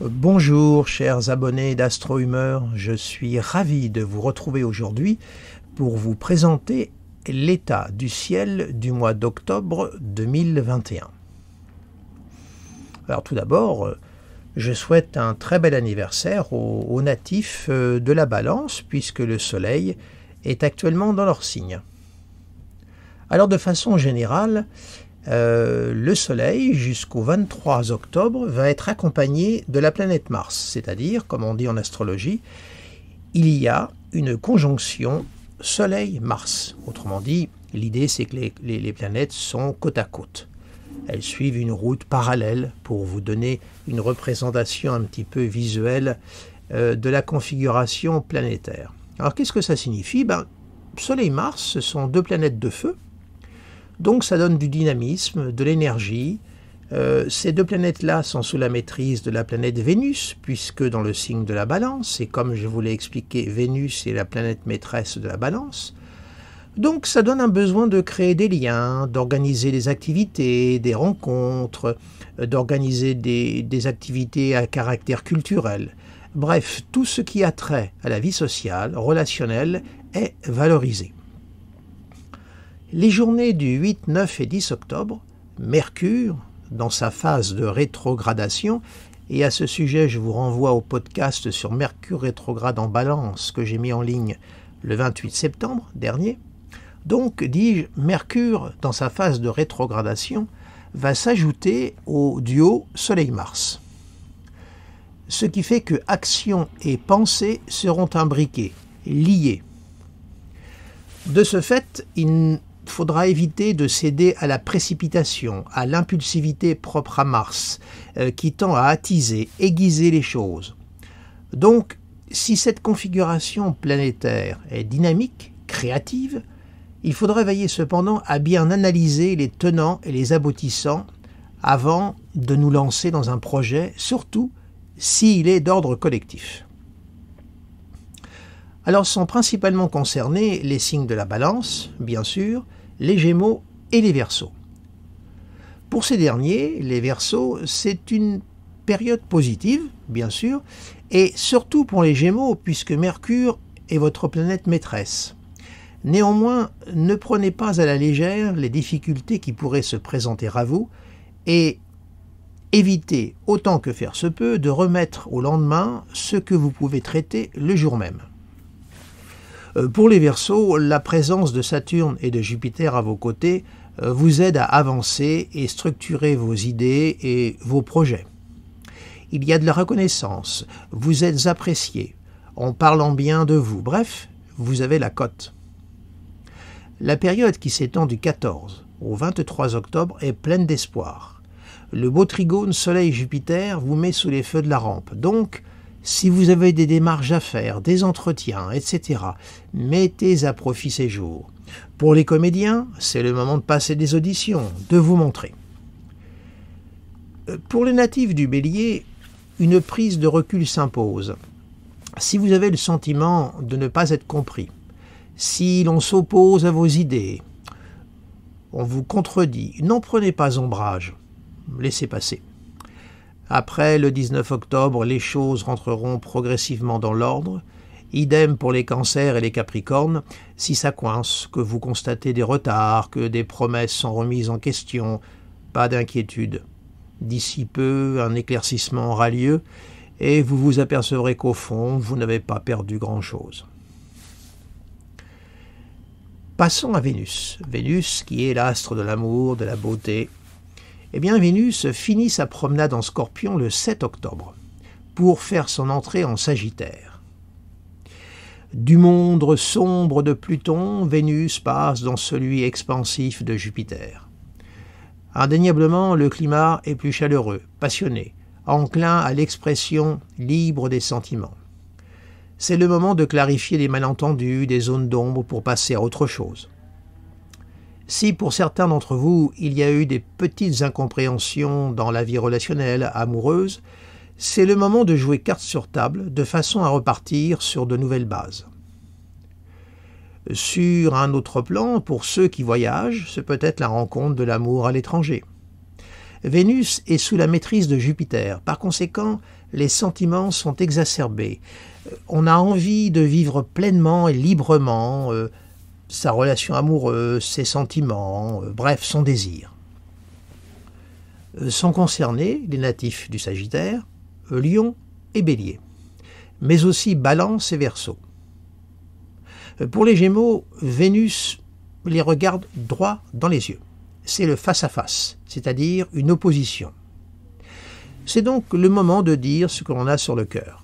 Bonjour chers abonnés d'Astro Humeur, je suis ravi de vous retrouver aujourd'hui pour vous présenter l'état du ciel du mois d'octobre 2021. Alors tout d'abord, je souhaite un très bel anniversaire aux natifs de la Balance puisque le soleil est actuellement dans leur signe. Alors de façon générale, le Soleil, jusqu'au 23 octobre, va être accompagné de la planète Mars, c'est-à-dire, comme on dit en astrologie, il y a une conjonction Soleil-Mars. Autrement dit, l'idée c'est que les planètes sont côte à côte. Elles suivent une route parallèle pour vous donner une représentation un petit peu visuelle de la configuration planétaire. Alors qu'est-ce que ça signifie? Soleil-Mars, ce sont deux planètes de feu. Donc ça donne du dynamisme, de l'énergie. Ces deux planètes-là sont sous la maîtrise de la planète Vénus, puisque dans le signe de la Balance, et comme je vous l'ai expliqué, Vénus est la planète maîtresse de la Balance. Donc ça donne un besoin de créer des liens, d'organiser des activités, des rencontres, d'organiser des activités à caractère culturel. Bref, tout ce qui a trait à la vie sociale, relationnelle, est valorisé. Les journées du 8, 9 et 10 octobre, Mercure, dans sa phase de rétrogradation, et à ce sujet je vous renvoie au podcast sur Mercure rétrograde en Balance que j'ai mis en ligne le 28 septembre dernier, donc dis-je, Mercure dans sa phase de rétrogradation va s'ajouter au duo Soleil-Mars. Ce qui fait que action et pensée seront imbriquées, liées. De ce fait, il faudra éviter de céder à la précipitation, à l'impulsivité propre à Mars, qui tend à attiser, aiguiser les choses. Donc, si cette configuration planétaire est dynamique, créative, il faudra veiller cependant à bien analyser les tenants et les aboutissants avant de nous lancer dans un projet, surtout s'il est d'ordre collectif. Alors sont principalement concernés les signes de la Balance, bien sûr, les Gémeaux et les Verseaux. Pour ces derniers, les Verseaux, c'est une période positive, bien sûr, et surtout pour les Gémeaux, puisque Mercure est votre planète maîtresse. Néanmoins, ne prenez pas à la légère les difficultés qui pourraient se présenter à vous, et évitez, autant que faire se peut, de remettre au lendemain ce que vous pouvez traiter le jour même. Pour les Verseaux, la présence de Saturne et de Jupiter à vos côtés vous aide à avancer et structurer vos idées et vos projets. Il y a de la reconnaissance, vous êtes apprécié, en parlant bien de vous, bref, vous avez la cote. La période qui s'étend du 14 au 23 octobre est pleine d'espoir. Le beau trigone Soleil-Jupiter vous met sous les feux de la rampe, donc si vous avez des démarches à faire, des entretiens, etc., mettez à profit ces jours. Pour les comédiens, c'est le moment de passer des auditions, de vous montrer. Pour les natifs du Bélier, une prise de recul s'impose. Si vous avez le sentiment de ne pas être compris, si l'on s'oppose à vos idées, on vous contredit, n'en prenez pas ombrage, laissez passer. Après le 19 octobre, les choses rentreront progressivement dans l'ordre. Idem pour les cancers et les capricornes. Si ça coince, que vous constatez des retards, que des promesses sont remises en question, pas d'inquiétude. D'ici peu, un éclaircissement aura lieu et vous vous apercevrez qu'au fond, vous n'avez pas perdu grand-chose. Passons à Vénus. Vénus qui est l'astre de l'amour, de la beauté. Eh bien, Vénus finit sa promenade en Scorpion le 7 octobre, pour faire son entrée en Sagittaire. Du monde sombre de Pluton, Vénus passe dans celui expansif de Jupiter. Indéniablement, le climat est plus chaleureux, passionné, enclin à l'expression libre des sentiments. C'est le moment de clarifier les malentendus, des zones d'ombre pour passer à autre chose. Si pour certains d'entre vous, il y a eu des petites incompréhensions dans la vie relationnelle, amoureuse, c'est le moment de jouer carte sur table de façon à repartir sur de nouvelles bases. Sur un autre plan, pour ceux qui voyagent, c'est peut-être la rencontre de l'amour à l'étranger. Vénus est sous la maîtrise de Jupiter. Par conséquent, les sentiments sont exacerbés. On a envie de vivre pleinement et librement sa relation amoureuse, ses sentiments, bref, son désir. Sont concernés les natifs du Sagittaire, Lion et Bélier, mais aussi Balance et Verseau. Pour les Gémeaux, Vénus les regarde droit dans les yeux. C'est le face-à-face, c'est-à-dire une opposition. C'est donc le moment de dire ce que l'on a sur le cœur.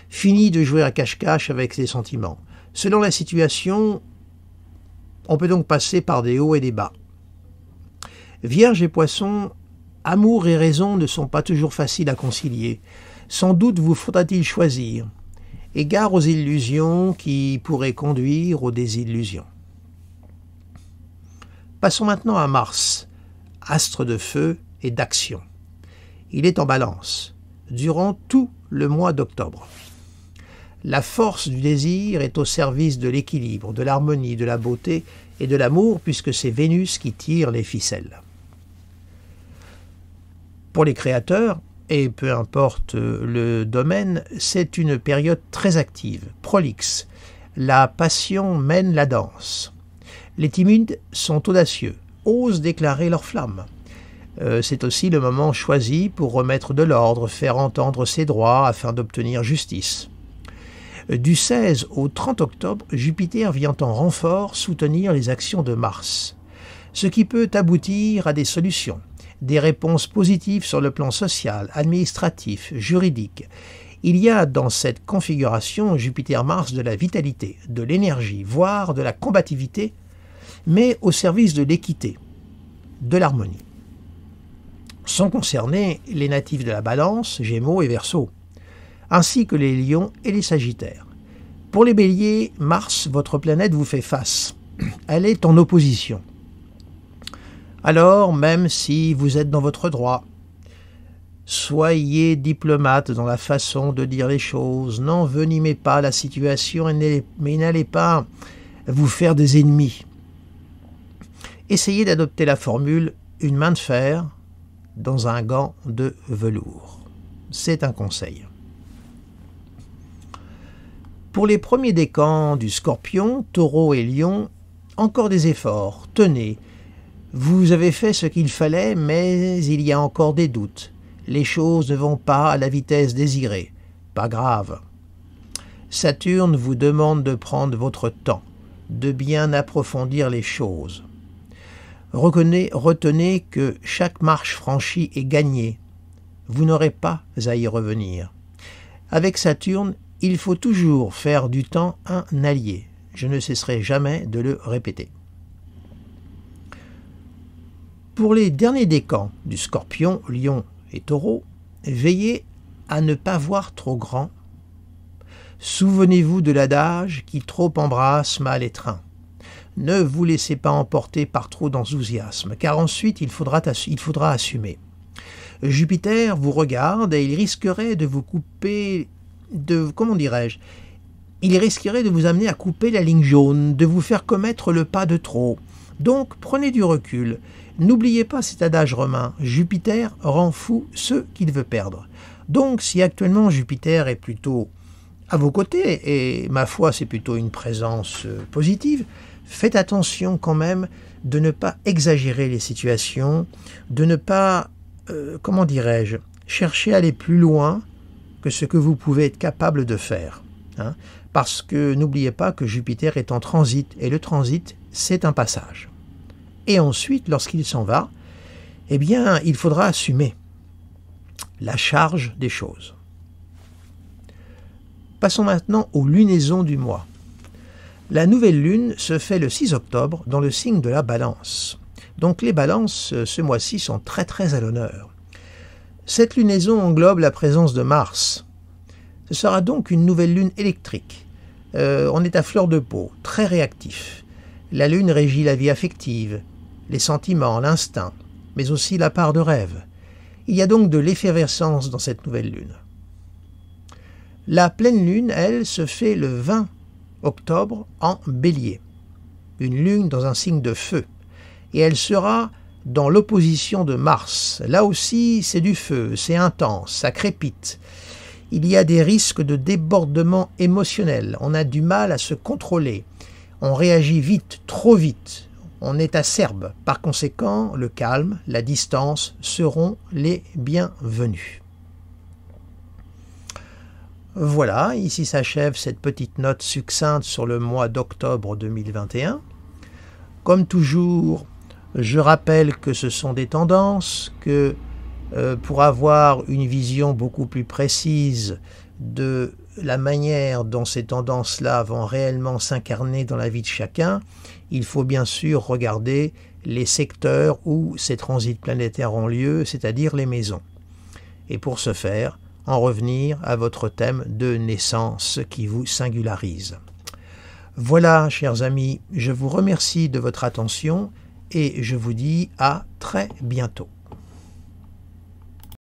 Fini de jouer à cache-cache avec ses sentiments. Selon la situation, on peut donc passer par des hauts et des bas. Vierge et Poissons, amour et raison ne sont pas toujours faciles à concilier. Sans doute vous faudra-t-il choisir. Égard aux illusions qui pourraient conduire aux désillusions. Passons maintenant à Mars, astre de feu et d'action. Il est en Balance, durant tout le mois d'octobre. La force du désir est au service de l'équilibre, de l'harmonie, de la beauté et de l'amour, puisque c'est Vénus qui tire les ficelles. Pour les créateurs, et peu importe le domaine, c'est une période très active, prolixe. La passion mène la danse. Les timides sont audacieux, osent déclarer leur flamme. C'est aussi le moment choisi pour remettre de l'ordre, faire entendre ses droits afin d'obtenir justice. Du 16 au 30 octobre, Jupiter vient en renfort soutenir les actions de Mars, ce qui peut aboutir à des solutions, des réponses positives sur le plan social, administratif, juridique. Il y a dans cette configuration Jupiter-Mars de la vitalité, de l'énergie, voire de la combativité, mais au service de l'équité, de l'harmonie. Sont concernés les natifs de la Balance, Gémeaux et Verseau, ainsi que les Lions et les Sagittaires. Pour les Béliers, Mars, votre planète, vous fait face. Elle est en opposition. Alors, même si vous êtes dans votre droit, soyez diplomate dans la façon de dire les choses, n'envenimez pas la situation, mais n'allez pas vous faire des ennemis. Essayez d'adopter la formule « une main de fer dans un gant de velours ». C'est un conseil. Pour les premiers décans du Scorpion, Taureau et Lion, encore des efforts, tenez. Vous avez fait ce qu'il fallait, mais il y a encore des doutes. Les choses ne vont pas à la vitesse désirée. Pas grave. Saturne vous demande de prendre votre temps, de bien approfondir les choses. Retenez que chaque marche franchie est gagnée. Vous n'aurez pas à y revenir. Avec Saturne, il faut toujours faire du temps un allié. Je ne cesserai jamais de le répéter. Pour les derniers décans du Scorpion, Lion et Taureau, veillez à ne pas voir trop grand. Souvenez-vous de l'adage qui trop embrasse mal étreint. Ne vous laissez pas emporter par trop d'enthousiasme, car ensuite il faudra assumer. Jupiter vous regarde et il risquerait de vous couper il risquerait de vous amener à couper la ligne jaune, de vous faire commettre le pas de trop. Donc prenez du recul. N'oubliez pas cet adage romain, Jupiter rend fou ceux qu'il veut perdre. Donc si actuellement Jupiter est plutôt à vos côtés, et ma foi c'est plutôt une présence positive, faites attention quand même de ne pas exagérer les situations, de ne pas, chercher à aller plus loin que ce que vous pouvez être capable de faire. Parce que n'oubliez pas que Jupiter est en transit, et le transit, c'est un passage. Et ensuite, lorsqu'il s'en va, eh bien, il faudra assumer la charge des choses. Passons maintenant aux lunaisons du mois. La nouvelle lune se fait le 6 octobre dans le signe de la Balance. Donc les Balances, ce mois-ci, sont très très à l'honneur. Cette lunaison englobe la présence de Mars. Ce sera donc une nouvelle lune électrique. On est à fleur de peau, très réactif. La lune régit la vie affective, les sentiments, l'instinct, mais aussi la part de rêve. Il y a donc de l'effervescence dans cette nouvelle lune. La pleine lune, elle, se fait le 20 octobre en Bélier, une lune dans un signe de feu, et elle sera dans l'opposition de Mars. Là aussi, c'est du feu, c'est intense, ça crépite. Il y a des risques de débordement émotionnel, on a du mal à se contrôler, on réagit vite, trop vite, on est acerbe. Par conséquent, le calme, la distance seront les bienvenus. Voilà, ici s'achève cette petite note succincte sur le mois d'octobre 2021. Comme toujours, je rappelle que ce sont des tendances, que pour avoir une vision beaucoup plus précise de la manière dont ces tendances-là vont réellement s'incarner dans la vie de chacun, il faut bien sûr regarder les secteurs où ces transits planétaires ont lieu, c'est-à-dire les maisons. Et pour ce faire, en revenir à votre thème de naissance qui vous singularise. Voilà, chers amis, je vous remercie de votre attention et je vous dis à très bientôt.